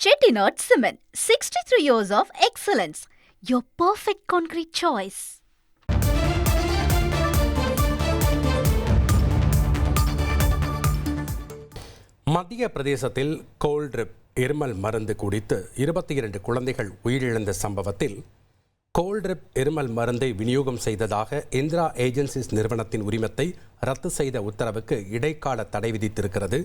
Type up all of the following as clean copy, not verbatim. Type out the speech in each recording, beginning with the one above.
Chettinad Cement, 63 years of excellence. Your perfect concrete choice. மத்திய பிரதேசத்தில் Coldrif இருமல் மருந்து குடித்து 22 குழந்தைகள் உயிரிழந்த சம்பவத்தில் கோல்ட்ரிப் இருமல் மருந்தை விநியோகம் செய்ததாக இந்திரா ஏஜென்சிஸ் நிறுவனத்தின் உரிமத்தை ரத்து செய்த உத்தரவுக்கு இடைக்கால தடை விதித்திருக்கிறது.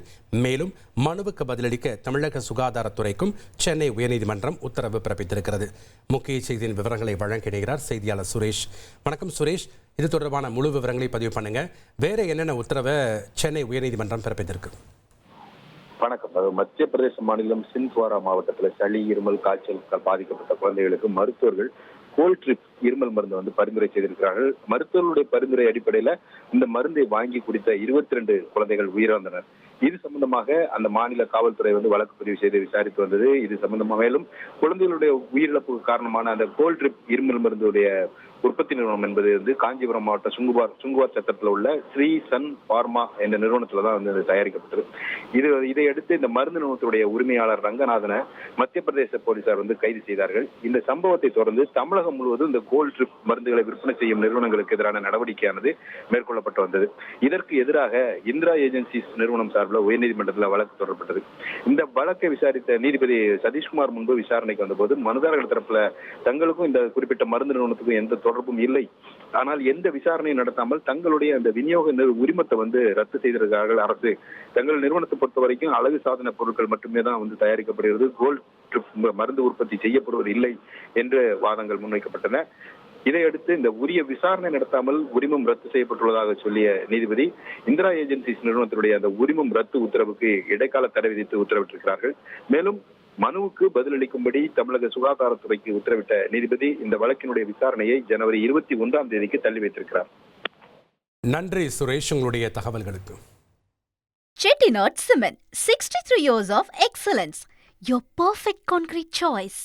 மேலும் மனுவுக்கு பதிலளிக்க தமிழக சுகாதாரத்துறைக்கும் சென்னை உயர்நீதிமன்றம் உத்தரவு பிறப்பித்திருக்கிறது. முக்கிய செய்தியின் விவரங்களை வழங்கிடுகிறார் செய்தியாளர் சுரேஷ். வணக்கம் சுரேஷ், இது தொடர்பான முழு விவரங்களை பதிவு பண்ணுங்க. வேற என்னென்ன உத்தரவை சென்னை உயர்நீதிமன்றம் பிறப்பித்திருக்கு? வணக்கம். மத்திய பிரதேச மாநிலம் சிந்த்வாரா மாவட்டத்தில் சளி, இருமல், காய்ச்சல் பாதிக்கப்பட்ட குழந்தைகளுக்கு மருத்துவர்கள் கோல்ட்ரிப் இருமல் மருந்து பரிந்துரை செய்திருக்கிறார்கள். மருத்துவர்களுடைய பரிந்துரை அடிப்படையில இந்த மருந்தை வாங்கி குடித்த 22 குழந்தைகள் உயிரிழந்தனர். இது சம்பந்தமாக அந்த மாநில காவல்துறை வழக்கு பதிவு செய்து விசாரித்து வந்தது. இது சம்பந்தமாக மேலும் குழந்தைகளுடைய உயிரிழப்புக்கு காரணமான அந்த கோல்ட்ரிப் இருமல் மருந்துடைய உற்பத்தி நிறுவனம் என்பது காஞ்சிபுரம் மாவட்டம் சுங்குவார் சத்திரத்தில் உள்ள ஸ்ரீ சன் பார்மா என்ற நிறுவனத்துல தான் தயாரிக்கப்பட்டது. இதையடுத்து இந்த மருந்து நிறுவனத்துடைய உரிமையாளர் ரங்கநாதனை மத்திய பிரதேச போலீசார் கைது செய்தார்கள். இந்த சம்பவத்தை தொடர்ந்து தமிழகம் முழுவதும் இந்த கோல்ட்ரிப் மருந்துகளை விற்பனை செய்யும் நிறுவனங்களுக்கு எதிரான நடவடிக்கையானது மேற்கொள்ளப்பட்டு வந்தது. இதற்கு எதிராக இந்திரா ஏஜென்சிஸ் நிறுவனம் சார்பில் உயர்நீதிமன்றத்தில் வழக்கு தொடரப்பட்டது. இந்த வழக்கை விசாரித்த நீதிபதி சதீஷ்குமார் முன்பு விசாரணைக்கு வந்தபோது மனுதாரர்கள் தரப்புல தங்களுக்கும் இந்த குறிப்பிட்ட மருந்து நிறுவனத்துக்கும் எந்த தொடர்பும் இல்லை, ஆனால் எந்த விசாரணையும் நடத்தாமல் தங்களுடைய அந்த விநியோக உரிமத்தை ரத்து செய்திருக்கிறார்கள் அரசு. தங்கள் நிறுவனத்தை பொறுத்த வரைக்கும் அழகு சாதன பொருட்கள் மட்டுமே தான் தயாரிக்கப்படுகிறது, கோல்ட்ரிப் மருந்து உற்பத்தி செய்யப்படுவது இல்லை என்று வாதங்கள் முன்வைக்கப்பட்டன. இதையடுத்து இந்த உரிய விசாரணை நடத்தாமல் உரிமம் ரத்து செய்யப்பட்டுள்ளதாக சொல்லிய நீதிபதி இந்திரா ஏஜென்சிஸ் நிறுவனத்தினுடைய அந்த உரிமம் ரத்து உத்தரவுக்கு இடைக்கால தடை விதித்து உத்தரவிட்டிருக்கிறார்கள். மேலும் மனுவுக்கு பதிலளிக்கும்படி தமிழக சுகாதாரத்துறைக்கு உத்தரவிட்ட நீதிபதி இந்த வழக்கினுடைய விசாரணையை ஜனவரி 21ஆம் தேதிக்கு தள்ளி வைத்திருக்கிறார். நன்றி சுரேஷ், உங்களுடைய தகவல்களுக்கு. Chettinad Cement, 63 years of excellence. Your perfect concrete choice.